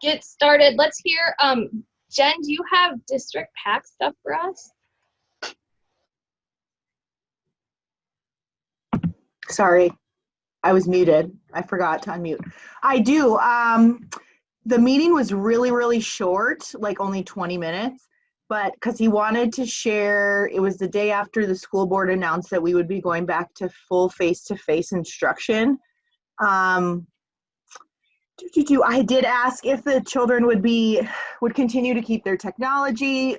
get started. Let's hear, Jen, do you have district PAC stuff for us? Sorry, I was muted. I forgot to unmute. I do. The meeting was really, really short, like only 20 minutes, but because he wanted to share, it was the day after the school board announced that we would be going back to full face-to-face instruction. I did ask if the children would continue to keep their technology.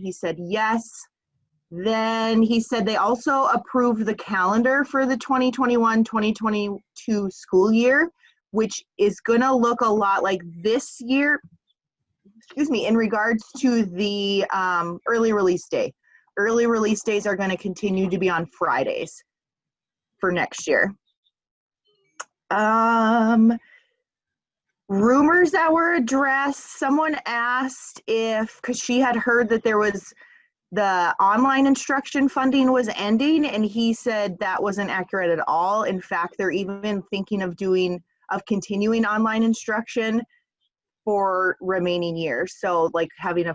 He said yes. Then he said they also approved the calendar for the 2021-2022 school year, which is going to look a lot like this year, in regards to the early release day. Early release days are going to continue to be on Fridays for next year. Rumors that were addressed, someone asked if, because she had heard that there was the online instruction funding was ending, and he said that wasn't accurate at all. In fact, they're even thinking of continuing online instruction for remaining years. So like having a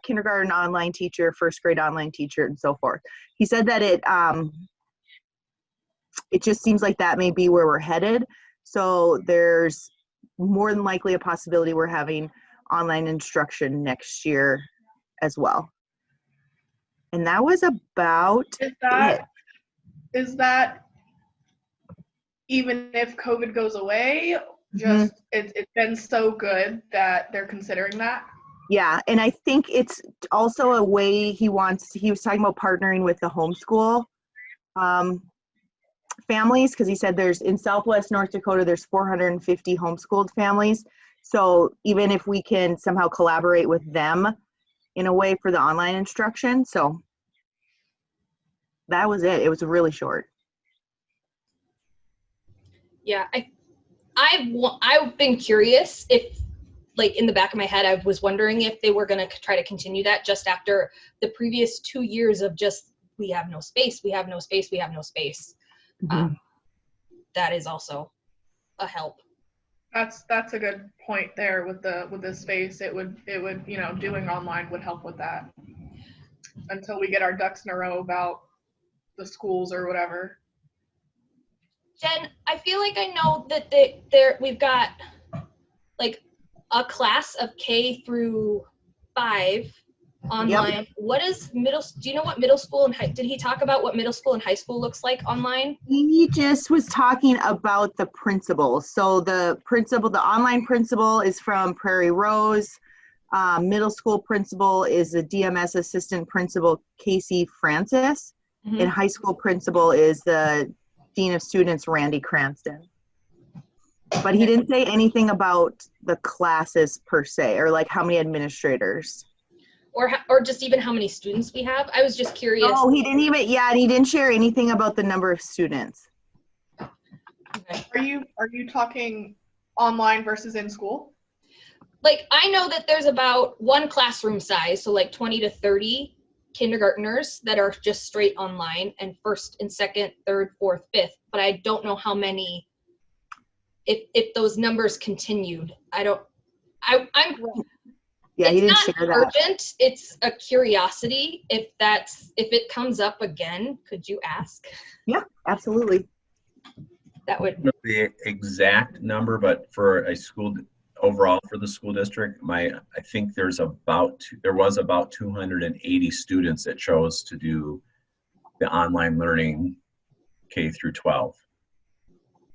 kindergarten online teacher, first grade online teacher, and so forth. He said that it just seems like that may be where we're headed. So there's more than likely a possibility we're having online instruction next year as well. And that was about it. Is that even if COVID goes away, just it's been so good that they're considering that? Yeah, and I think it's also a way he was talking about partnering with the homeschool families, because he said in Southwest North Dakota, there's 450 homeschooled families. So even if we can somehow collaborate with them in a way for the online instruction. So that was it. It was really short. Yeah, I've been curious if, like, in the back of my head, I was wondering if they were going to try to continue that just after the previous 2 years of just, we have no space, we have no space, we have no space. That is also a help. That's a good point there with the space. It would doing online would help with that until we get our ducks in a row about the schools or whatever. Jen, I feel like I know that we've got like a class of K through 5 online. Yep. What is do you know what middle school and did he talk about what middle school and high school looks like online? He just was talking about the principal. So the online principal is from Prairie Rose. Middle school principal is the DMS assistant principal, Casey Francis. And high school principal is the Dean of Students, Randy Cranston. But he didn't say anything about the classes per se, or like how many administrators. Or just even how many students we have. I was just curious. Oh, he didn't even, and he didn't share anything about the number of students. Okay. Are you talking online versus in school? Like, I know that there's about one classroom size, so like 20 to 30 kindergartners that are just straight online, and first and second, third, fourth, fifth, but I don't know how many, if those numbers continued. Yeah, he didn't share that. It's not urgent, it's a curiosity. If it comes up again, could you ask? Yeah, absolutely. That would. I don't know the exact number, but for a school overall for the school district, I think there was about 280 students that chose to do the online learning K through 12.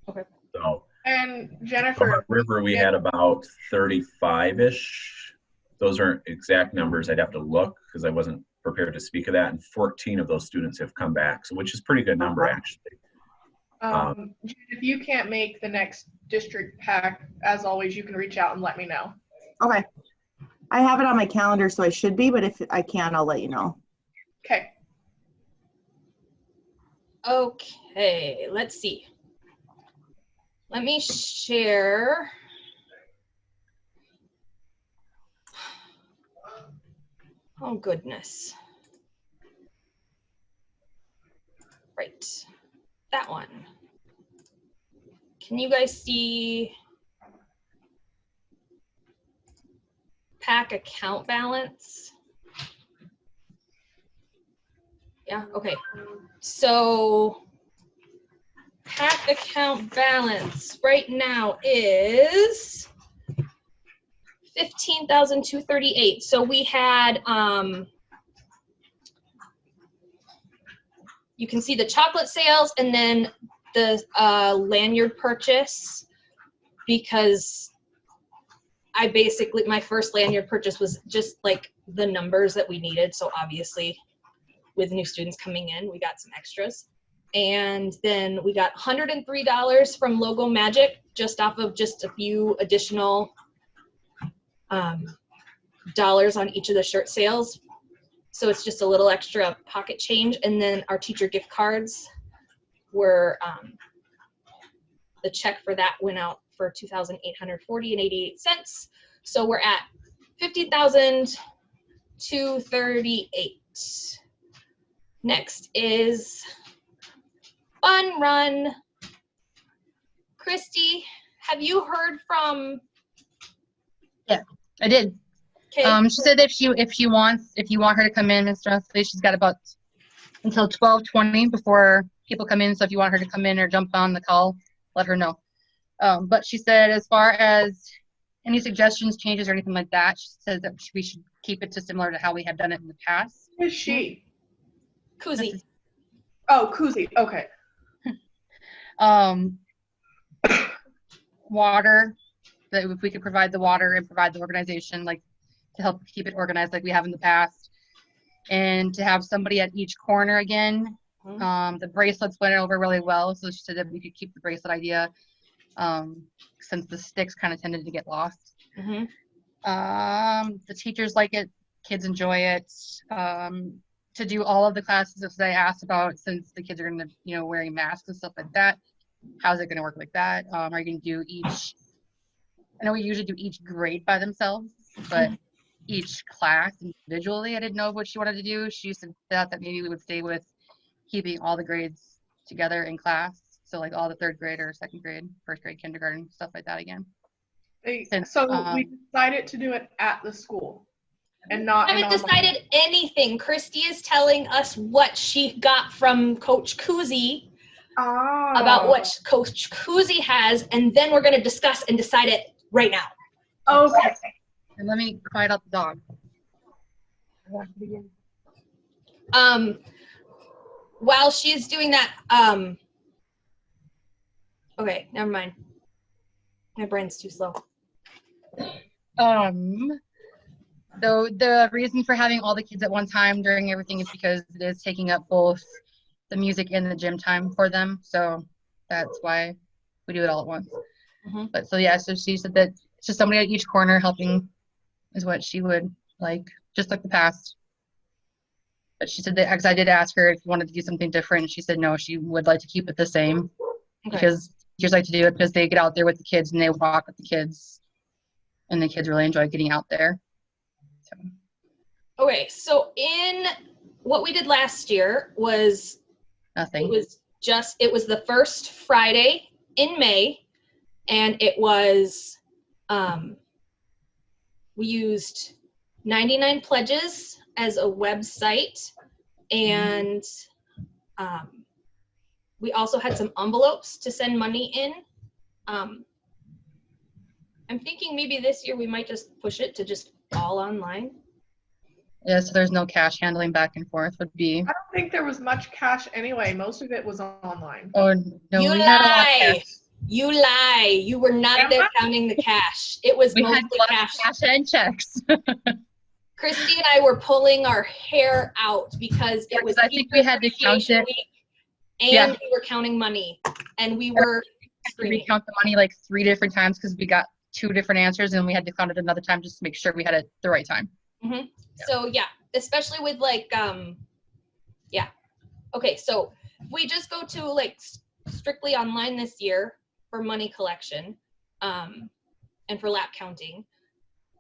Okay. So, and Jennifer, River, we had about 35-ish. Those aren't exact numbers. I'd have to look because I wasn't prepared to speak of that. And 14 of those students have come back, so which is a pretty good number actually. If you can't make the next district PAC, as always, you can reach out and let me know. Okay. I have it on my calendar, so I should be, but if I can, I'll let you know. Okay. Okay, let's see. Let me share. Oh, goodness. Right, that one. Can you guys see? PAC account balance. Yeah, okay. So PAC account balance right now is $15,238. So we had, you can see the chocolate sales and then the lanyard purchase, because I basically, my first lanyard purchase was just like the numbers that we needed. So obviously with new students coming in, we got some extras. And then we got $103 from Logo Magic, just off of just a few additional dollars on each of the shirt sales. So it's just a little extra pocket change. And then our teacher gift cards were, the check for that went out for $2,840.88. So we're at $50,238. Next is Fun Run. Christy, have you heard from? Yeah, I did. Okay. She said if you want her to come in, Ms. Dressley, she's got about until 12:20 before people come in. So if you want her to come in or jump on the call, let her know. But she said as far as any suggestions, changes, or anything like that, she says that we should keep it to similar to how we have done it in the past. Who is she? Kuzi. Oh, Kuzi. Okay. Water, that if we could provide the water and provide the organization, like to help keep it organized like we have in the past, and to have somebody at each corner again. The bracelets went over really well, so she said that we could keep the bracelet idea, since the sticks kind of tended to get lost. Mm-hmm. The teachers like it, kids enjoy it. To do all of the classes as I asked about, since the kids are going to, wearing masks and stuff like that, how's it going to work like that? Are you going to do each, I know we usually do each grade by themselves, but each class individually, I didn't know what she wanted to do. She said that maybe we would stay with keeping all the grades together in class. So like all the third grade or second grade, first grade, kindergarten, stuff like that again. So we decided to do it at the school and not. I haven't decided anything. Christy is telling us what she got from Coach Kuzi about what Coach Kuzi has, and then we're going to discuss and decide it right now. Okay. And let me quiet out the dog. While she's doing that, okay, never mind. My brain's too slow. So the reason for having all the kids at one time during everything is because it is taking up both the music and the gym time for them. So that's why we do it all at once. Mm-hmm. But so yeah, so she said that it's just somebody at each corner helping is what she would like, just like the past. But she said that, because I did ask her if you wanted to do something different, and she said no, she would like to keep it the same. Okay. Because teachers like to do it because they get out there with the kids and they walk with the kids, and the kids really enjoy getting out there. So. Okay, so in what we did last year was nothing. It was the first Friday in May, and it was we used 99 Pledges as a website, and we also had some envelopes to send money in. I'm thinking maybe this year we might just push it to just all online. Yeah, so there's no cash handling back and forth would be. I don't think there was much cash anyway. Most of it was online. Oh, no, you we lie. had a lot of cash. You lie. You were not there counting the cash. It was we mostly had cash. Cash and checks. Christy and I were pulling our hair out because it was. I think we had to count it. And we were counting money, and we were. We count the money like 3 different times because we got 2 different answers, and we had to count it another time just to make sure we had it the right time. Mm-hmm. Yeah. So yeah, especially with like yeah. Okay, so we just go to like strictly online this year for money collection, and for lap counting.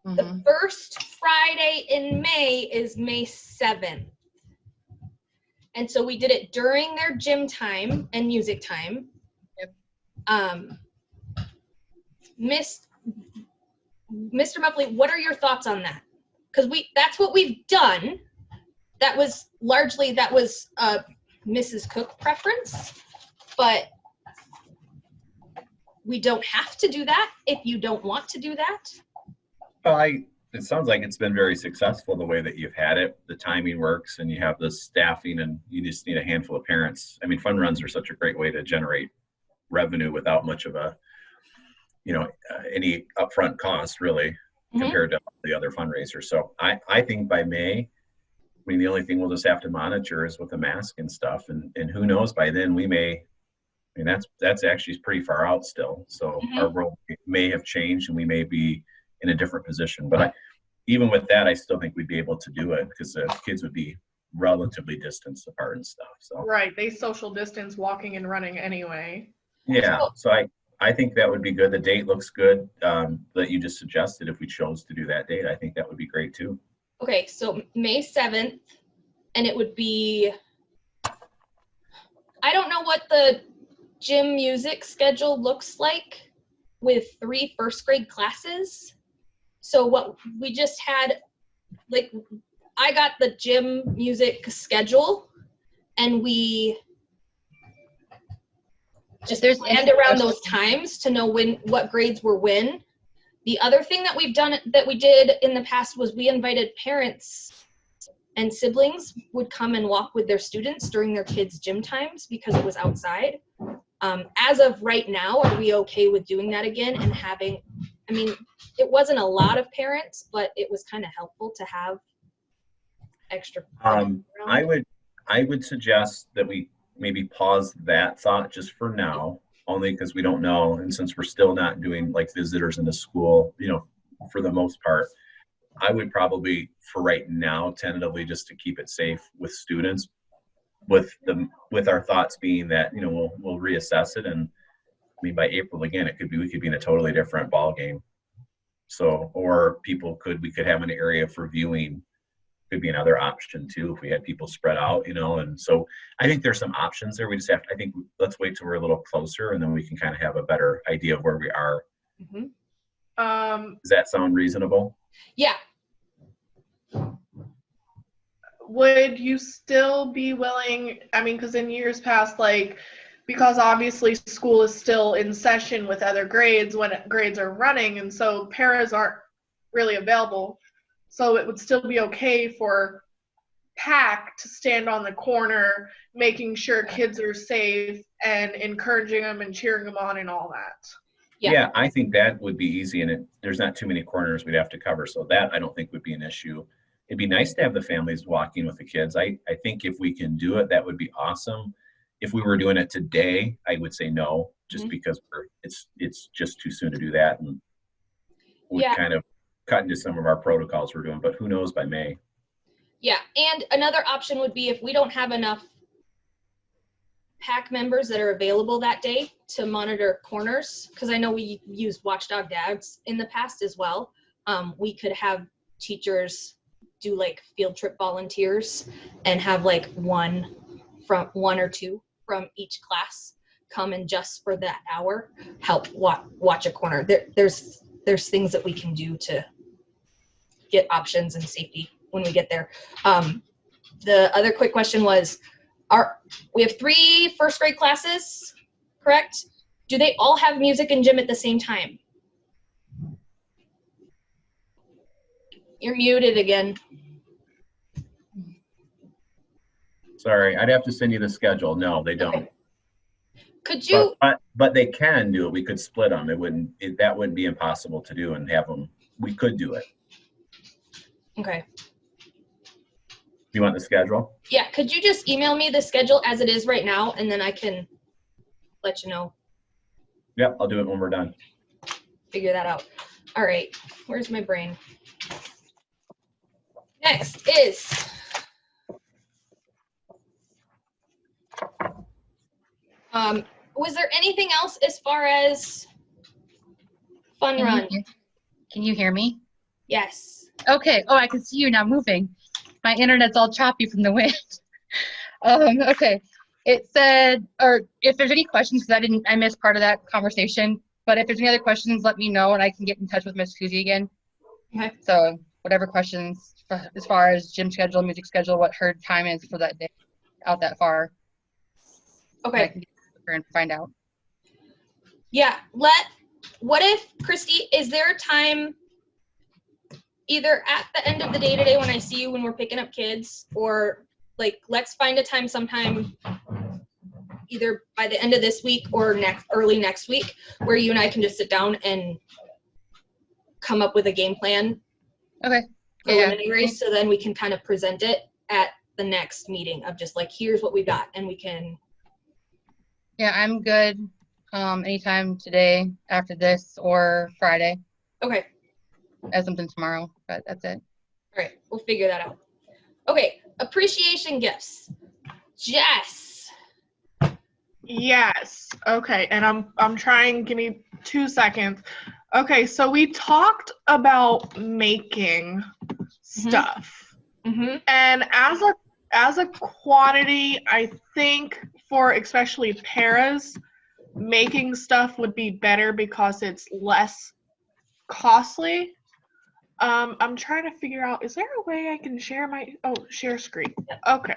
Mm-hmm. The first Friday in May is May 7th. And so we did it during their gym time and music time. Yep. Mr. Muffley, what are your thoughts on that? Because that's what we've done. That was Mrs. Cook preference, but we don't have to do that if you don't want to do that. Well, it sounds like it's been very successful the way that you've had it. The timing works and you have the staffing and you just need a handful of parents. I mean, fun runs are such a great way to generate revenue without much of a, any upfront cost really compared to the other fundraisers. So I think by May, I mean, the only thing we'll just have to monitor is with the mask and stuff. And who knows, by then we may, I mean, that's actually pretty far out still. So our world may have changed and we may be in a different position. But even with that, I still think we'd be able to do it because the kids would be relatively distanced apart and stuff. So Right. They social distance walking and running anyway. Yeah. So I think that would be good. The date looks good that you just suggested. If we chose to do that date, I think that would be great too. Okay, so May 7th, and it would be, I don't know what the gym music schedule looks like with 3 first grade classes. So what we just had, like, I got the gym music schedule and we just planned around those times to know what grades were when. The other thing that we did in the past was we invited parents and siblings would come and walk with their students during their kids' gym times because it was outside. As of right now, are we okay with doing that again and having, I mean, it wasn't a lot of parents, but it was kind of helpful to have extra. I would suggest that we maybe pause that thought just for now, only because we don't know. And since we're still not doing like visitors in the school, for the most part, I would probably for right now, tentatively just to keep it safe with students, with our thoughts being that, we'll reassess it. And I mean, by April again, we could be in a totally different ball game. So, or we could have an area for viewing. Could be another option too if we had people spread out, and so I think there's some options there. We just have to, I think let's wait till we're a little closer and then we can kind of have a better idea of where we are. Does that sound reasonable? Yeah. Would you still be willing, I mean, because in years past, because obviously school is still in session with other grades when grades are running, and so paras aren't really available. So it would still be okay for PAC to stand on the corner, making sure kids are safe and encouraging them and cheering them on and all that. Yeah, I think that would be easy, and there's not too many corners we'd have to cover. So that I don't think would be an issue. It'd be nice to have the families walking with the kids. I think if we can do it, that would be awesome. If we were doing it today, I would say no, just because it's just too soon to do that, and we kind of cut into some of our protocols we're doing, but who knows by May. Yeah, and another option would be if we don't have enough PAC members that are available that day to monitor corners, because I know we used Watchdog Dads in the past as well. We could have teachers do like field trip volunteers and have like one or two from each class come and just for that hour help watch a corner. There's things that we can do to get options and safety when we get there. The other quick question was, we have 3 first grade classes, correct? Do they all have music and gym at the same time? You're muted again. Sorry, I'd have to send you the schedule. No, they don't. Okay. Could you? But they can do it. We could split them. That wouldn't be impossible to do and have them. We could do it. Okay. You want the schedule? Yeah, could you just email me the schedule as it is right now, and then I can let you know. Yep, I'll do it when we're done. Figure that out. All right, where's my brain? Next is was there anything else as far as fun run? Can you hear me? Yes. Okay. Oh, I can see you now moving. My internet's all choppy from the wind. Okay. It said, or if there's any questions, because I missed part of that conversation, But if there's any other questions, let me know and I can get in touch with Miss Kuzi again. Okay. So whatever questions as far as gym schedule, music schedule, what her time is for that day out that far. I Okay. can get with her and find out. Yeah. What if, Christy, is there a time either at the end of the day today when I see you when we're picking up kids, or like let's find a time sometime either by the end of this week or early next week where you and I can just sit down and come up with a game plan Okay. preliminary, so then we can kind of present it at the next meeting of just like, here's what we got, and we can. Yeah, I'm good. Anytime today after this or Friday. Okay. I have something tomorrow, but that's it. All right, we'll figure that out. Okay, appreciation gifts. Jess. Yes. Okay. And I'm trying, give me 2 seconds. Okay, so we talked about making stuff. Mm-hmm. And as a quantity, I think for especially paras, making stuff would be better because it's less costly. I'm trying to figure out, is there a way I can share share screen? Okay.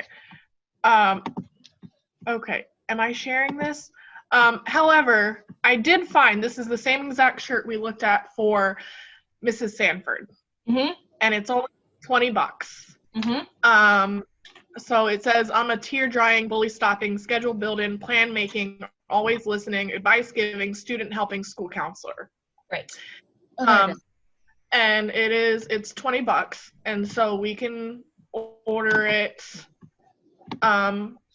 Okay. Am I sharing this? However, I did find this is the same exact shirt we looked at for Mrs. Sanford. Mm-hmm. And it's only $20. Mm-hmm. So it says, I'm a tear drying, bully stopping, schedule building, plan making, always listening, advice giving, student helping school counselor. Right. And it's $20. And so we can order it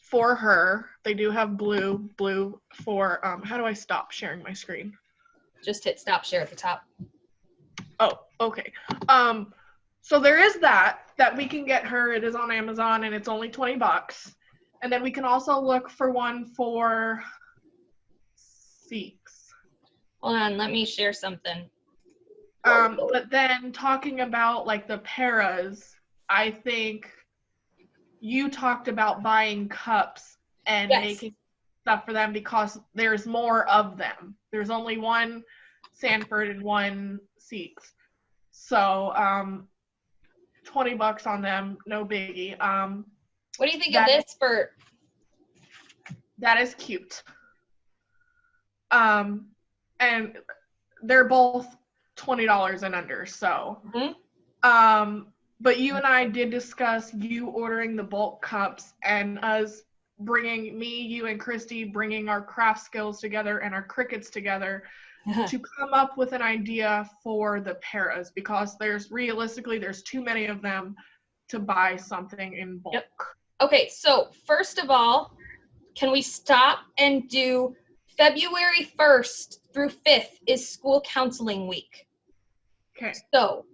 for her. They do have blue for, how do I stop sharing my screen? Just hit stop share at the top. Oh, okay. So there is that we can get her. It is on Amazon and it's only $20. And then we can also look for one for Sikhs. Hold on, let me share something. But then talking about like the paras, I think you talked about buying cups and making stuff for them because there's more of them. There's only one Sanford and one Sikhs. So $20 on them, no biggie. What do you think of this for? That is cute. And they're both $20 and under, so. Mm-hmm. But you and I did discuss you ordering the bulk cups and us bringing, me, you, and Christy bringing our craft skills together and our crickets together to come up with an idea for the paras, because there's too many of them to buy something in bulk. Yep. Okay, so first of all, can we stop and do February 1st through 5th is school counseling week. Okay. So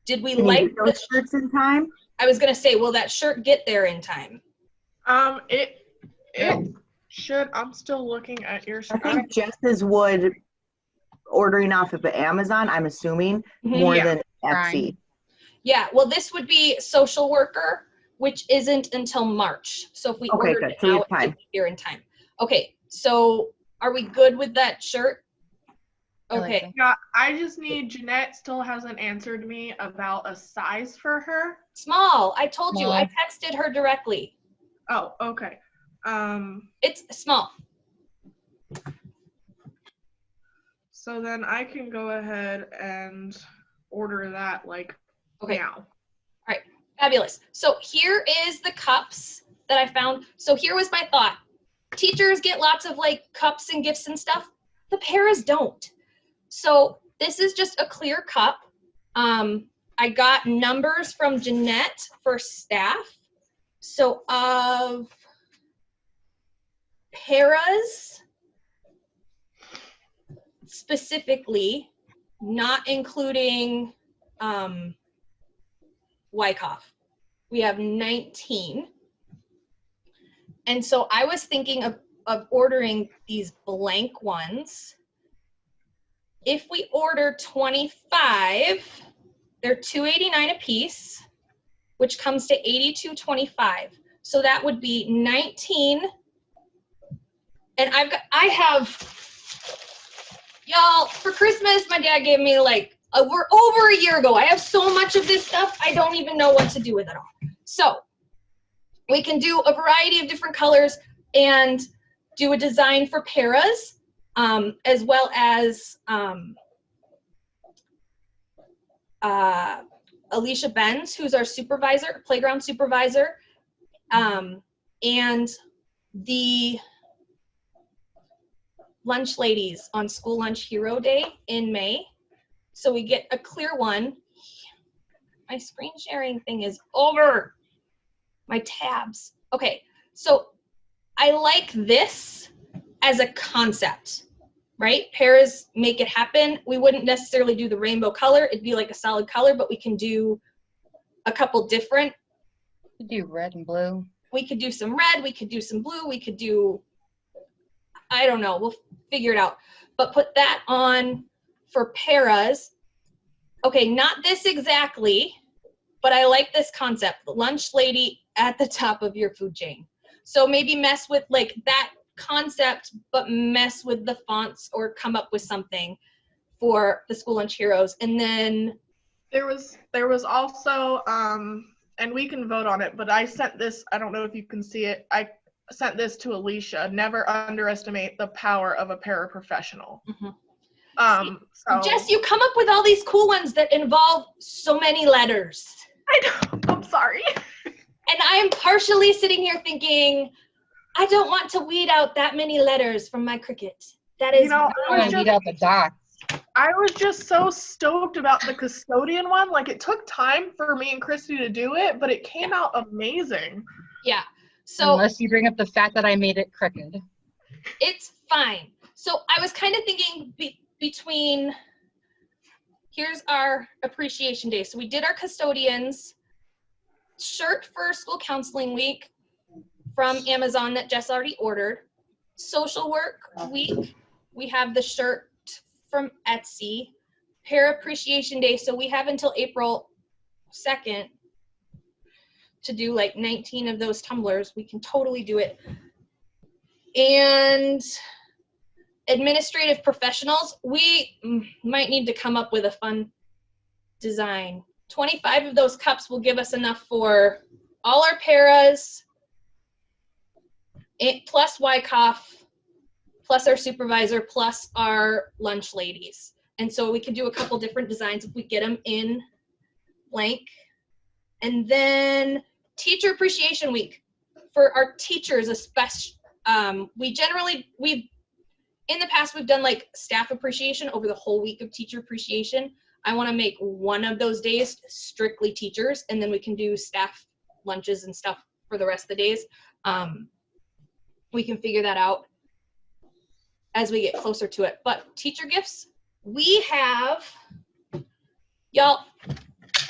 did we like those shirts in time? I was gonna say, will that shirt get there in time? It should. I'm still looking at your I think Jess's would, ordering off of Amazon, I'm assuming, more than Etsy. Yeah, well, this would be social worker, which isn't until March. So if we ordered it now, it would be here in time. Okay, so are we good with that shirt? Okay. Yeah, I just need, Jeanette still hasn't answered me about a size for her. Small. I told you. I texted her directly. Oh, okay. It's small. So then I can go ahead and order that now. All right. Fabulous. So here is the cups that I found. So here was my thought. Teachers get lots of cups and gifts and stuff. The paras don't. So this is just a clear cup. I got numbers from Jeanette for staff. So of paras specifically, not including Wyckoff, we have 19. And so I was thinking of ordering these blank ones. If we order 25, they're $2.89 a piece, which comes to $82.25. So that would be 19 And y'all, for Christmas, my dad gave me like, we're over a year ago. I have so much of this stuff, I don't even know what to do with it all. So we can do a variety of different colors and do a design for paras, as well as Alicia Benz, who's our supervisor, playground supervisor, and the lunch ladies on School Lunch Hero Day in May. So we get a clear one. My screen sharing thing is over. My tabs. Okay, so I like this as a concept, right? Paras make it happen. We wouldn't necessarily do the rainbow color. It'd be like a solid color, but we can do a couple different. We could do red and blue. We could do some red, we could do some blue, we could do, I don't know, we'll figure it out. But put that on for paras. Okay, not this exactly, but I like this concept. Lunch lady at the top of your food chain. So maybe mess with like that concept, but mess with the fonts or come up with something for the School Lunch Heroes. And then there was also, and we can vote on it, but I sent this, I don't know if you can see it, I sent this to Alicia. Never underestimate the power of a paraprofessional. Mm-hmm. So Jess, you come up with all these cool ones that involve so many letters. I know, I'm sorry. And I am partially sitting here thinking, I don't want to weed out that many letters from my Cricut. That is, I want to weed out the dots. I was just so stoked about the custodian one. Like, it took time for me and Christy to do it, but it came out amazing. Yeah. So unless you bring up the fact that I made it crooked. It's fine. So I was kind of thinking between, here's our appreciation day. So we did our custodians shirt for school counseling week from Amazon that Jess already ordered. Social work week, we have the shirt from Etsy. Para appreciation day, so we have until April 2nd to do like 19 of those tumblers. We can totally do it. And administrative professionals, we might need to come up with a fun design. 25 of those cups will give us enough for all our paras, plus YCOF, plus our supervisor, plus our lunch ladies. And so we could do a couple different designs if we get them in blank. And then teacher appreciation week for our teachers, especially. In the past, we've done like staff appreciation over the whole week of teacher appreciation. I want to make one of those days strictly teachers, and then we can do staff lunches and stuff for the rest of the days. We can figure that out as we get closer to it. But teacher gifts, we have, y'all,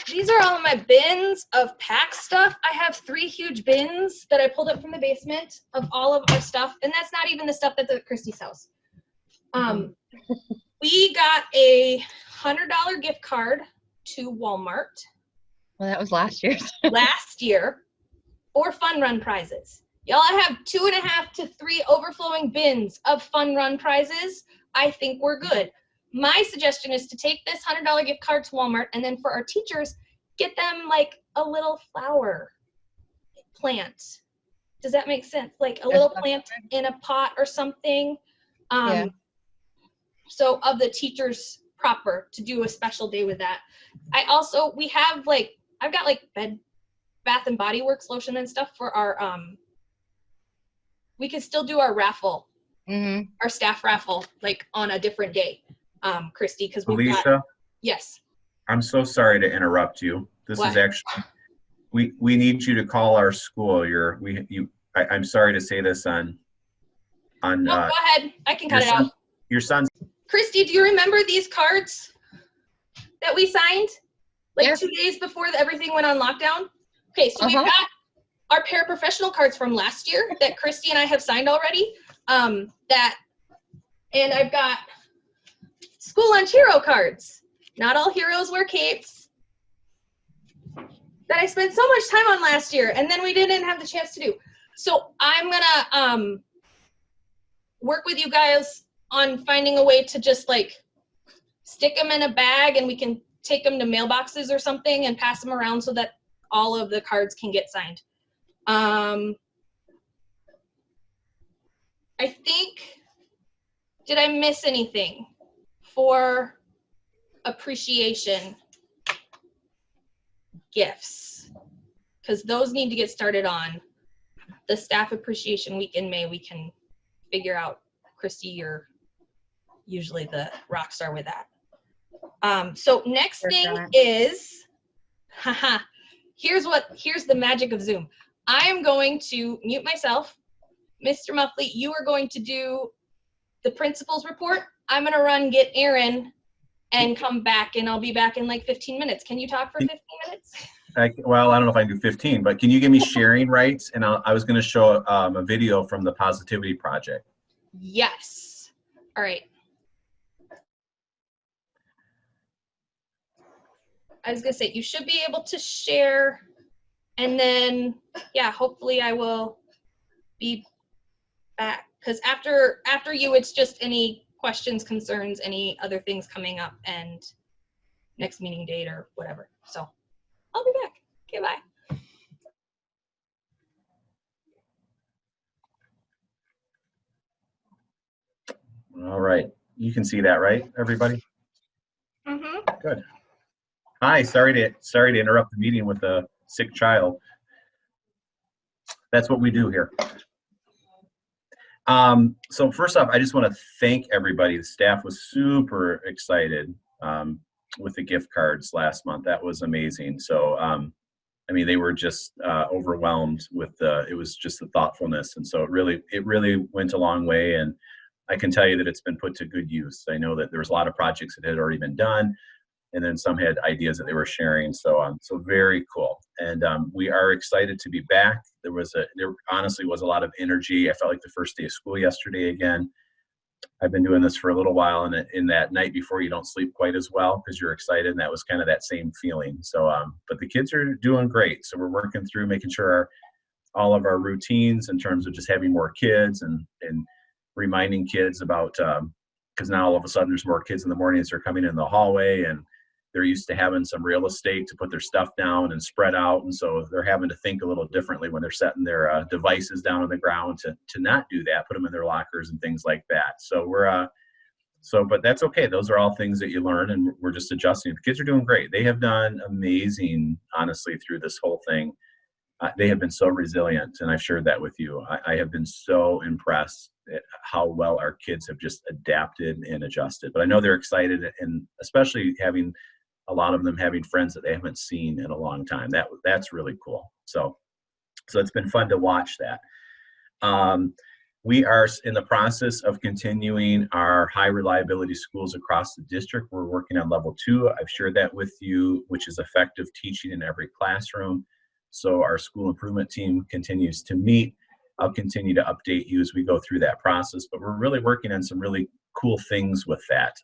these are all of my bins of PAC stuff. I have 3 huge bins that I pulled up from the basement of all of our stuff, and that's not even the stuff that's at Christy's house. We got a $100 gift card to Walmart. Well, that was last year's. Last year, for fun run prizes. Y'all, I have 2.5 to 3 overflowing bins of fun run prizes. I think we're good. My suggestion is to take this $100 gift card to Walmart, and then for our teachers, get them like a little flower plant. Does that make sense? Like a little plant in a pot or something. Yeah. So of the teachers proper to do a special day with that. I also, we have like, I've got like Bath and Body Works lotion and stuff for our, we can still do our raffle, our staff raffle, like on a different day, Christy, because we've got, yes. I'm so sorry to interrupt you. This is actually, we need you to call our school. I'm sorry to say this on. No, go ahead. I can cut it out. Your son's. Christy, do you remember these cards that we signed like 2 days before everything went on lockdown? Okay, so we've got our paraprofessional cards from last year that Christy and I have signed already. And I've got School Lunch Hero cards. Not all heroes wear capes. That I spent so much time on last year, and then we didn't have the chance to do. So I'm gonna work with you guys on finding a way to just like stick them in a bag and we can take them to mailboxes or something and pass them around so that all of the cards can get signed. I think, did I miss anything for appreciation gifts? Because those need to get started on the staff appreciation week in May. We can figure out. Christy, you're usually the rock star with that. So next thing is, haha, here's the magic of Zoom. I am going to mute myself. Mr. Muffley, you are going to do the principal's report. I'm going to run get Aaron and come back, and I'll be back in like 15 minutes. Can you talk for 15 minutes? Well, I don't know if I can do 15, but can you give me sharing rights? And I was going to show a video from the Positivity Project. Yes. All right. I was going to say, you should be able to share, and then, yeah, hopefully I will be back. Because after you, it's just any questions, concerns, any other things coming up, and next meeting date or whatever. So I'll be back. Okay, bye. All right. You can see that, right, everybody? Mm-hmm. Good. Hi, sorry to interrupt the meeting with a sick child. That's what we do here. So first off, I just want to thank everybody. The staff was super excited with the gift cards last month. That was amazing. So, I mean, they were just overwhelmed with it was just the thoughtfulness. And so it really went a long way. And I can tell you that it's been put to good use. I know that there was a lot of projects that had already been done, and then some had ideas that they were sharing. So, so very cool. And we are excited to be back. There honestly was a lot of energy. I felt like the first day of school yesterday again. I've been doing this for a little while, and in that night before, you don't sleep quite as well because you're excited, and that was kind of that same feeling. So, but the kids are doing great. So we're working through making sure all of our routines in terms of just having more kids and reminding kids about, because now all of a sudden there's more kids in the mornings. They're coming in the hallway, and they're used to having some real estate to put their stuff down and spread out. And so they're having to think a little differently when they're setting their devices down on the ground to not do that, put them in their lockers and things like that. So but that's okay. Those are all things that you learn, and we're just adjusting. The kids are doing great. They have done amazing, honestly, through this whole thing. They have been so resilient, and I've shared that with you. I have been so impressed at how well our kids have just adapted and adjusted. But I know they're excited, and especially having a lot of them having friends that they haven't seen in a long time. That's really cool. So it's been fun to watch that. We are in the process of continuing our high reliability schools across the district. We're working on level 2. I've shared that with you, which is effective teaching in every classroom. So our school improvement team continues to meet. I'll continue to update you as we go through that process, but we're really working on some really cool things with that.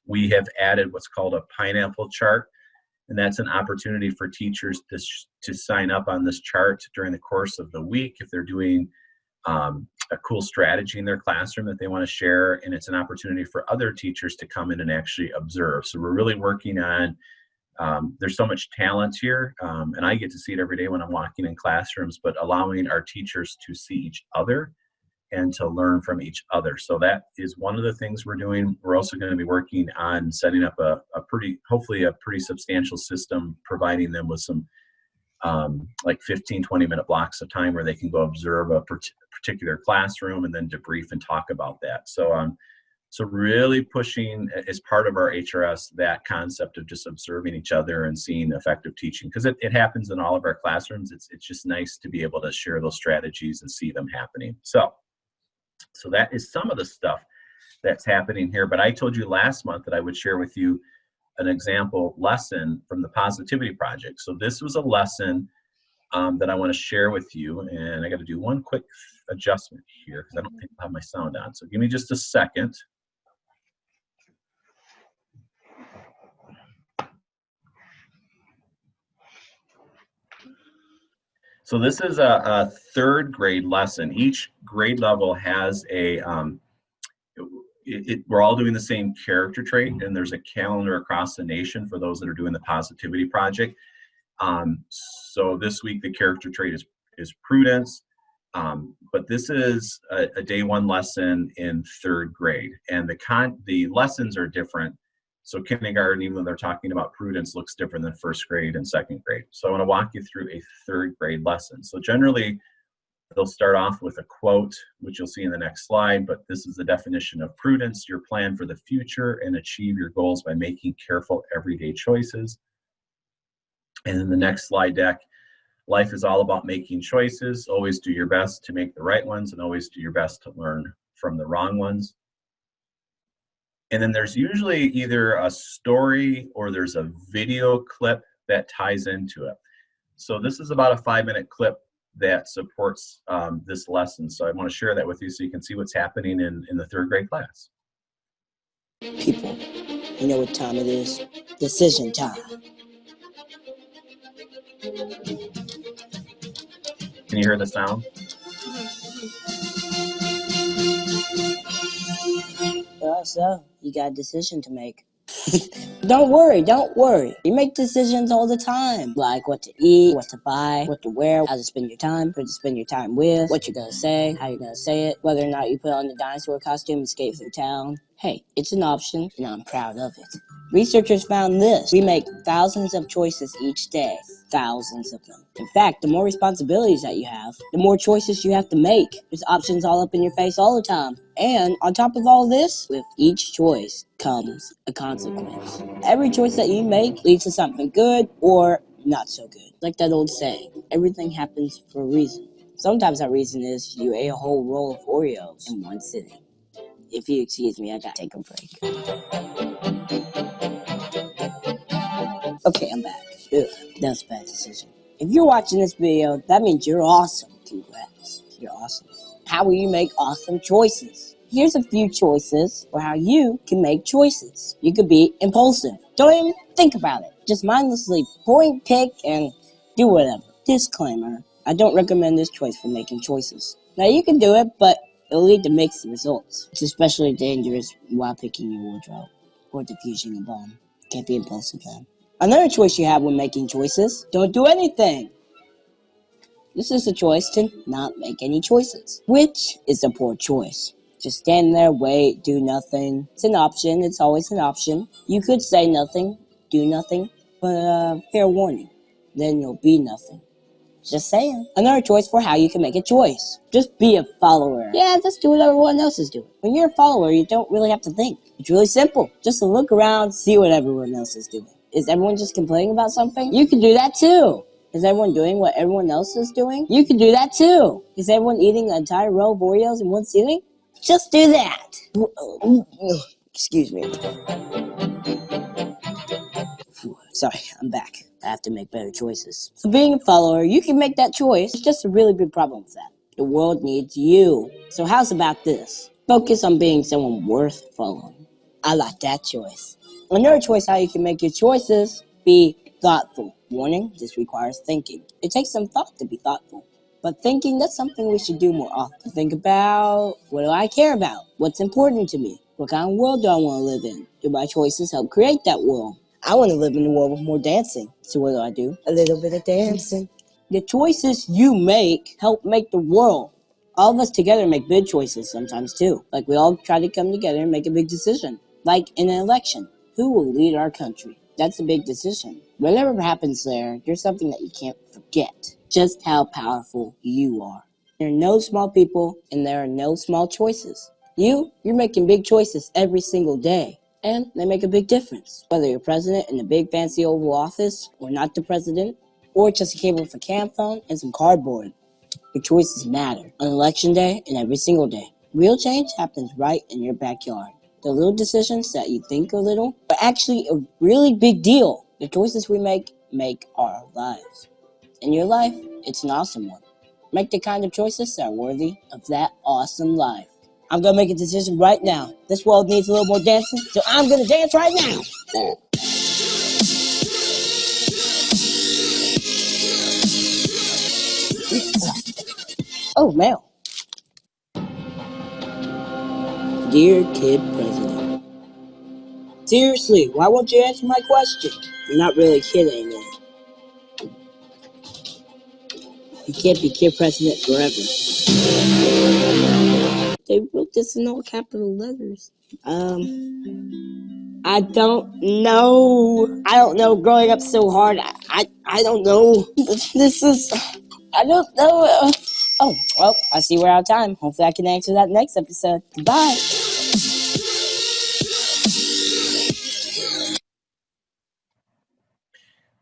We have added what's called a pineapple chart, and that's an opportunity for teachers to sign up on this chart during the course of the week if they're doing a cool strategy in their classroom that they want to share, and it's an opportunity for other teachers to come in and actually observe. So we're really working on, there's so much talent here, and I get to see it every day when I'm walking in classrooms, but allowing our teachers to see each other and to learn from each other. So that is one of the things we're doing. We're also going to be working on setting up hopefully a pretty substantial system, providing them with some like 15-20 minute blocks of time where they can go observe a particular classroom and then debrief and talk about that. So really pushing as part of our HRS that concept of just observing each other and seeing effective teaching, because it happens in all of our classrooms. It's just nice to be able to share those strategies and see them happening. So that is some of the stuff that's happening here. But I told you last month that I would share with you an example lesson from the Positivity Project. So this was a lesson that I want to share with you. And I got to do one quick adjustment here because I don't think I have my sound on. So give me just a second. So this is a third grade lesson. Each grade level has a, we're all doing the same character trait, and there's a calendar across the nation for those that are doing the Positivity Project. So this week the character trait is prudence, but this is a day one lesson in third grade, and the lessons are different. So kindergarten, even though they're talking about prudence, looks different than first grade and second grade. So I want to walk you through a third grade lesson. So generally, they'll start off with a quote, which you'll see in the next slide, but this is the definition of prudence: your plan for the future and achieve your goals by making careful everyday choices. And in the next slide deck, life is all about making choices. Always do your best to make the right ones, and always do your best to learn from the wrong ones. And then there's usually either a story or there's a video clip that ties into it. So this is about a 5-minute clip that supports this lesson. So I want to share that with you so you can see what's happening in the third grade class. People, you know what time it is? Decision time. Can you hear the sound? So, you got a decision to make. Don't worry. You make decisions all the time. Like what to eat, what to buy, what to wear, how to spend your time, who to spend your time with, what you're gonna say, how you're gonna say it, whether or not you put on the dinosaur costume and skate through town. Hey, it's an option, and I'm proud of it. Researchers found this. We make thousands of choices each day. Thousands of them. In fact, the more responsibilities that you have, the more choices you have to make. There's options all up in your face all the time. And on top of all this, with each choice comes a consequence. Every choice that you make leads to something good or not so good. Like that old saying, everything happens for a reason. Sometimes that reason is you ate a whole roll of Oreos in one sitting. If you excuse me, I gotta take a break. Okay, I'm back. Ugh, that was a bad decision. If you're watching this video, that means you're awesome. Congrats, you're awesome. How will you make awesome choices? Here's a few choices for how you can make choices. You could be impulsive. Don't even think about it. Just mindlessly point, pick, and do whatever. Disclaimer, I don't recommend this choice for making choices. Now you can do it, but it'll lead to mixed results. It's especially dangerous while picking your wardrobe or defusing a bomb. Can't be impulsive then. Another choice you have when making choices, don't do anything. This is a choice to not make any choices, which is a poor choice. Just stand there, wait, do nothing. It's an option, it's always an option. You could say nothing, do nothing, but fair warning, then you'll be nothing. Just saying. Another choice for how you can make a choice. Just be a follower. Yeah, just do what everyone else is doing. When you're a follower, you don't really have to think. It's really simple. Just to look around, see what everyone else is doing. Is everyone just complaining about something? You can do that too. Is everyone doing what everyone else is doing? You can do that too. Is everyone eating an entire row of Oreos in one sitting? Just do that. Excuse me. Sorry, I'm back. I have to make better choices. So being a follower, you can make that choice. It's just a really big problem with that. The world needs you. So how's about this? Focus on being someone worth following. I like that choice. Another choice how you can make your choices, be thoughtful. Warning, this requires thinking. It takes some thought to be thoughtful. But thinking, that's something we should do more often. Think about, what do I care about? What's important to me? What kind of world do I want to live in? Do my choices help create that world? I want to live in a world with more dancing. So what do? A little bit of dancing. The choices you make help make the world. All of us together make big choices sometimes too. Like we all try to come together and make a big decision. Like in an election. Who will lead our country? That's a big decision. Whatever happens there's something that you can't forget. Just how powerful you are. There are no small people and there are no small choices. You're making big choices every single day. And they make a big difference. Whether you're president in a big fancy Oval Office or not the president, or just a cable with a cam phone and some cardboard. Your choices matter on election day and every single day. Real change happens right in your backyard. The little decisions that you think are little are actually a really big deal. The choices we make our lives. In your life, it's an awesome one. Make the kind of choices that are worthy of that awesome life. I'm gonna make a decision right now. This world needs a little more dancing, so I'm gonna dance right now. Oh, mail. Dear Kid President. Seriously, why won't you answer my question? You're not really kidding. You can't be Kid President forever. They wrote this in all capital letters. I don't know. I don't know. Growing up so hard, I don't know. This is, I don't know. Oh, well, I see we're out of time. Hopefully I can answer that next episode. Bye.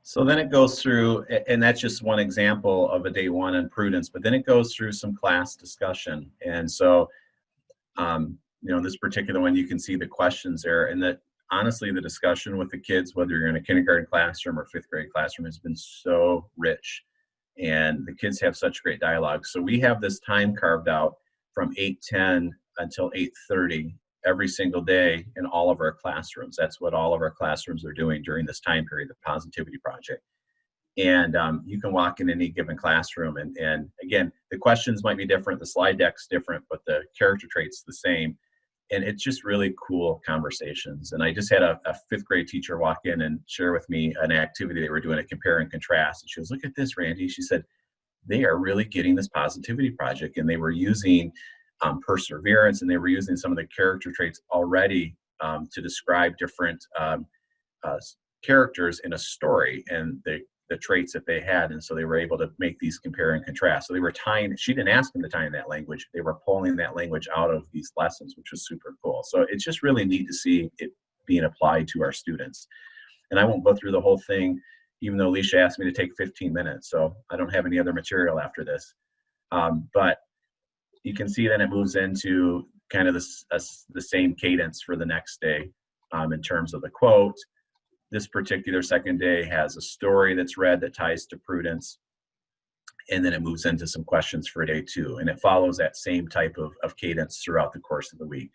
So then it goes through, and that's just one example of a day one on prudence, but then it goes through some class discussion. And so, this particular one, you can see the questions there, and that honestly, the discussion with the kids, whether you're in a kindergarten classroom or fifth grade classroom, has been so rich. And the kids have such great dialogue. So we have this time carved out from 8:10 until 8:30 every single day in all of our classrooms. That's what all of our classrooms are doing during this time period, the Positivity Project. And you can walk in any given classroom, and again, the questions might be different, the slide deck's different, but the character trait's the same. And it's just really cool conversations. And I just had a fifth grade teacher walk in and share with me an activity they were doing, a compare and contrast. And she goes, "Look at this, Randy." She said, "They are really getting this Positivity Project." And they were using perseverance, and they were using some of the character traits already to describe different characters in a story and the traits that they had. And so they were able to make these compare and contrast. So they were tying, she didn't ask them to tie in that language. They were pulling that language out of these lessons, which was super cool. So it's just really neat to see it being applied to our students. And I won't go through the whole thing, even though Alicia asked me to take 15 minutes. So I don't have any other material after this. But you can see then it moves into kind of the same cadence for the next day in terms of the quote. This particular second day has a story that's read that ties to prudence. And then it moves into some questions for day two. And it follows that same type of cadence throughout the course of the week.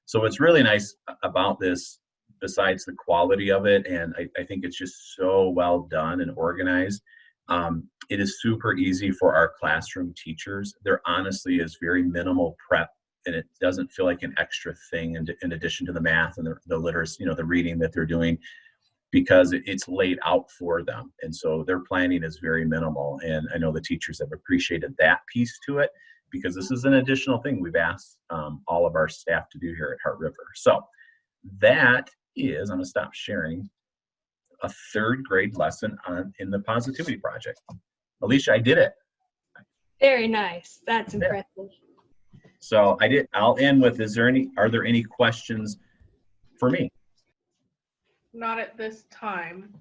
So what's really nice about this, besides the quality of it, and I think it's just so well done and organized, it is super easy for our classroom teachers. There honestly is very minimal prep, and it doesn't feel like an extra thing in addition to the math and the literacy, the reading that they're doing, because it's laid out for them. And so their planning is very minimal. And I know the teachers have appreciated that piece to it, because this is an additional thing we've asked all of our staff to do here at Heart River. So that is, I'm gonna stop sharing, a third grade lesson in the Positivity Project. Alicia, I did it. Very nice. That's impressive. So I'll end with, are there any questions for me? Not at this time.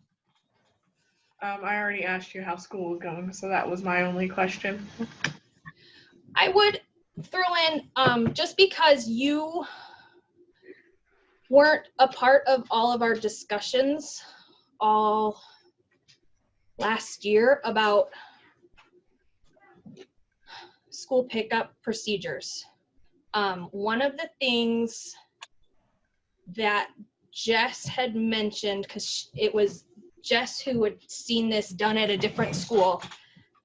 I already asked you how school was going, so that was my only question. I would throw in, just because you weren't a part of all of our discussions all last year about school pickup procedures. One of the things that Jess had mentioned, because it was Jess who had seen this done at a different school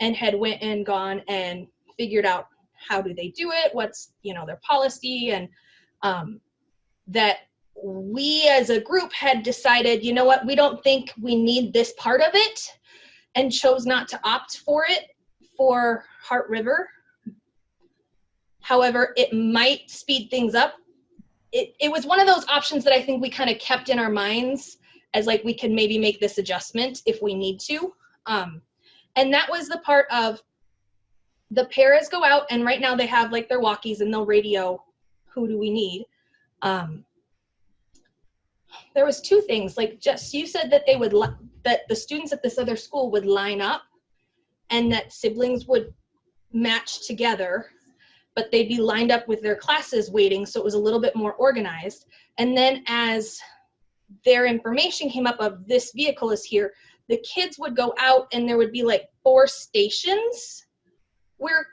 and had went and gone and figured out how do they do it, what's their policy, and that we as a group had decided, we don't think we need this part of it, and chose not to opt for it for Heart River. However, it might speed things up. It was one of those options that I think we kind of kept in our minds as like, we can maybe make this adjustment if we need to. And that was the part of the paras go out, and right now they have like their walkies and they'll radio, who do we need? There was two things, like Jess, you said that that the students at this other school would line up and that siblings would match together, but they'd be lined up with their classes waiting, so it was a little bit more organized. And then as their information came up of this vehicle is here, the kids would go out and there would be like 4 stations where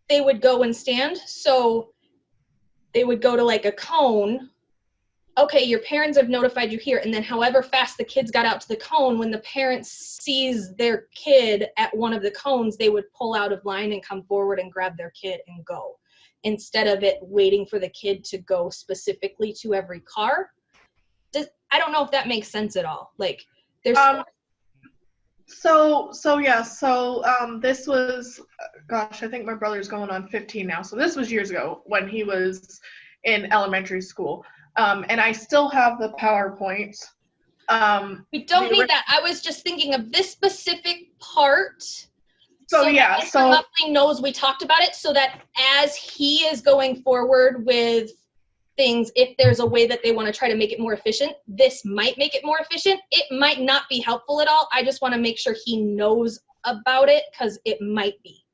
they would go and stand. So they would go to like a cone okay, your parents have notified you here, and then however fast the kids got out to the cone, when the parent sees their kid at one of the cones, they would pull out of line and come forward and grab their kid and go, instead of it waiting for the kid to go specifically to every car. I don't know if that makes sense at all. Like, there's this was, gosh, I think my brother's going on 15 now. So this was years ago when he was in elementary school. And I still have the PowerPoint. We don't need that. I was just thinking of this specific part. So Mr. Muffling knows we talked about it, so that as he is going forward with things, if there's a way that they want to try to make it more efficient, this might make it more efficient. It might not be helpful at all. I just want to make sure he knows about it, because it might be.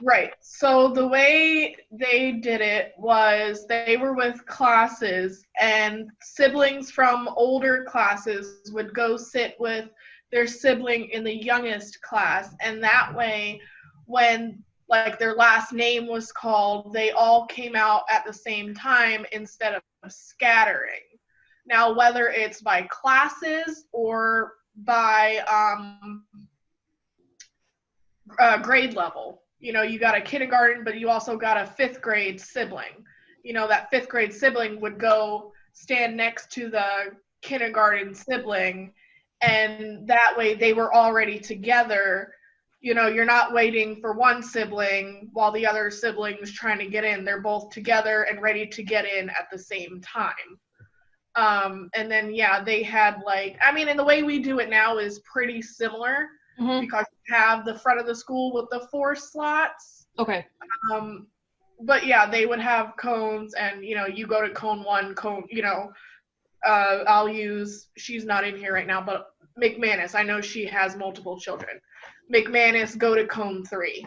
Right. So the way they did it was they were with classes, and siblings from older classes would go sit with their sibling in the youngest class. And that way, when like their last name was called, they all came out at the same time instead of scattering. Now, whether it's by classes or by grade level, you know, you got a kindergarten, but you also got a 5th grade sibling. You know, that 5th grade sibling would go stand next to the kindergarten sibling, and that way they were already together. You know, you're not waiting for one sibling while the other sibling's trying to get in. They're both together and ready to get in at the same time. And then, yeah, they had like, I mean, and the way we do it now is pretty similar. Mm-hmm. Because you have the front of the school with the 4 slots. Okay. But yeah, they would have cones, and you know, you go to cone 1, cone, you know, I'll use, she's not in here right now, but McManus, I know she has multiple children. McManus, go to cone 3,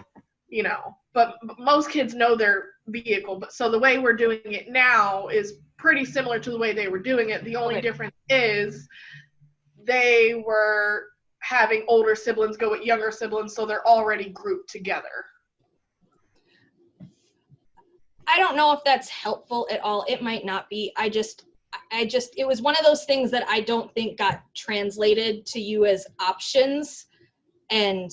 you know, but most kids know their vehicle. But so the way we're doing it now is pretty similar to the way they were doing it. The only difference is they were having older siblings go with younger siblings, so they're already grouped together. I don't know if that's helpful at all. It might not be. I just, it was one of those things that I don't think got translated to you as options. And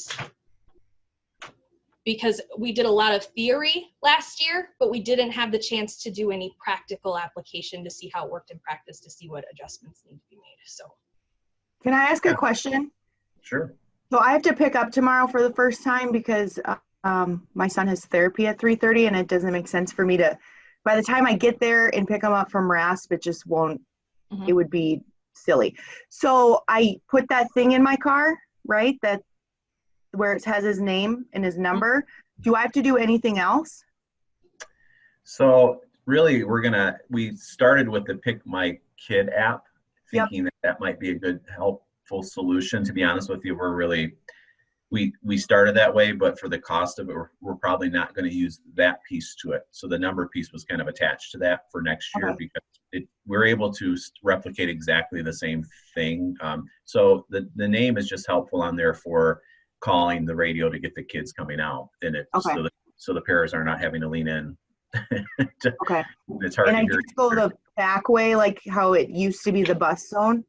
because we did a lot of theory last year, but we didn't have the chance to do any practical application to see how it worked in practice, to see what adjustments need to be made. So, can I ask a question? Sure. So I have to pick up tomorrow for the first time because my son has therapy at 3:30, and it doesn't make sense for me to, by the time I get there and pick him up from RASP, it just won't, it would be silly. So I put that thing in my car, right? That where it has his name and his number. Do I have to do anything else? So really, we started with the Pick My Kid app, thinking that might be a good helpful solution. To be honest with you, we started that way, but for the cost of it, we're probably not going to use that piece to it. So the number piece was kind of attached to that for next year, because we're able to replicate exactly the same thing. So the name is just helpful on there for calling the radio to get the kids coming out, and so the parents are not having to lean in. It's hard to hear. Just go the back way, like how it used to be the bus zone.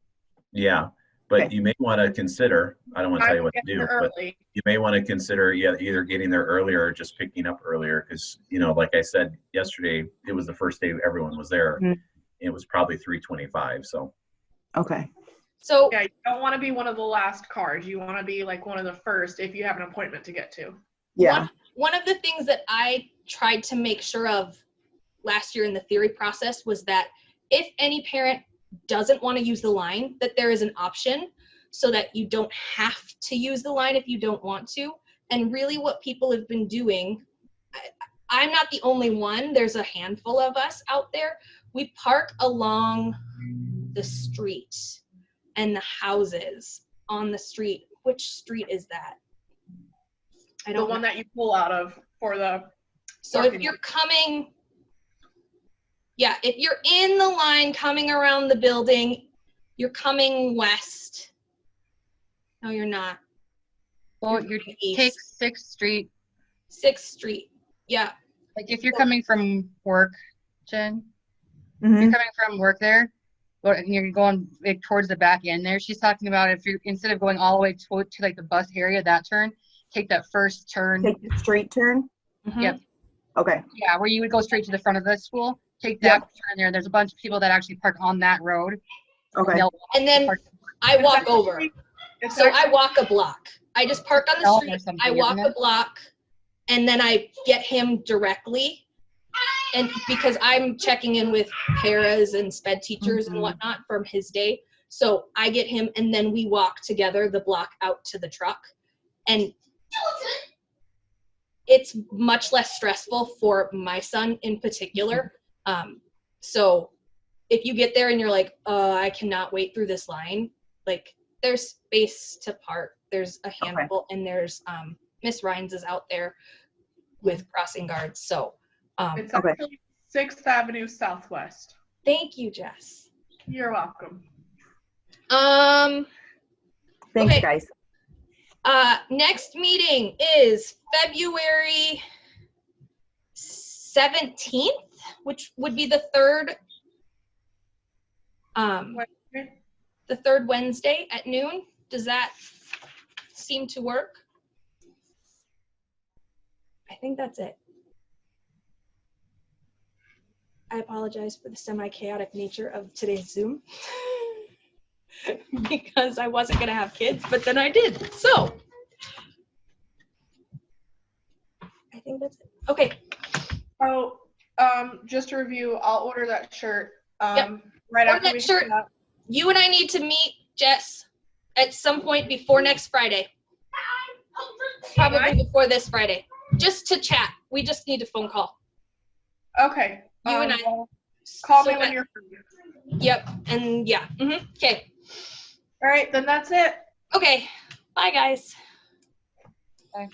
Yeah. But you may want to consider, I don't want to tell you what to do, but you may want to consider either getting there earlier or just picking up earlier. Because, you know, like I said yesterday, it was the first day everyone was there. Mm-hmm. It was probably 3:25. So. Okay. So. Yeah, you don't want to be one of the last cars. You want to be like one of the first if you have an appointment to get to. Yeah. One of the things that I tried to make sure of last year in the theory process was that if any parent doesn't want to use the line, that there is an option so that you don't have to use the line if you don't want to. And really what people have been doing, I'm not the only one, there's a handful of us out there. We park along the street and the houses on the street. Which street is that? I don't know. The one that you pull out of for the. So if you're coming, if you're in the line coming around the building, you're coming west. No, you're not. Well, you take 6th Street. 6th Street, yeah. Like if you're coming from work, Jen, if you're coming from work there, you're going like, towards the back end there. She's talking about if you're, instead of going all the way to like the bus area, that turn, take that first turn. Take the straight turn? Mhm. Yep. Okay. Yeah, where you would go straight to the front of the school. Take that turn there. There's a bunch of people that actually park on that road. Okay. And then I walk over. It's So I actually- walk a block. I just park on the Or street. something, I walk isn't a it? block, and then I get him directly. And because I'm checking in with paras and sped teachers and whatnot from his day, so I get him, and then we walk together the block out to the truck, and it's much less stressful for my son in particular. So if you get there and you're like, I cannot wait through this line, like there's space to park. There's a handful, and there's Miss Rhines is out there with crossing guards. So It's actually 6th Avenue Southwest. thank you, Jess. You're welcome. Thanks, Okay. guys. Next meeting is February 17th, which would be the third Wednesday at noon. Does that seem to work? I think that's it. I apologize for the semi-chaotic nature of today's Zoom because I wasn't going to have kids, but then I did. So I think that's it. Okay. So, just to review, I'll order that shirt. Right Order after that we shirt. hang up. You and I need to meet, Jess, at some point before next Friday. Probably before this Friday. Just to chat. We just need a phone call. Okay. You and I. Well, call So me when that- you're free. Yep. And yeah. Okay. All right, then that's it. Okay. Bye, guys. Bye.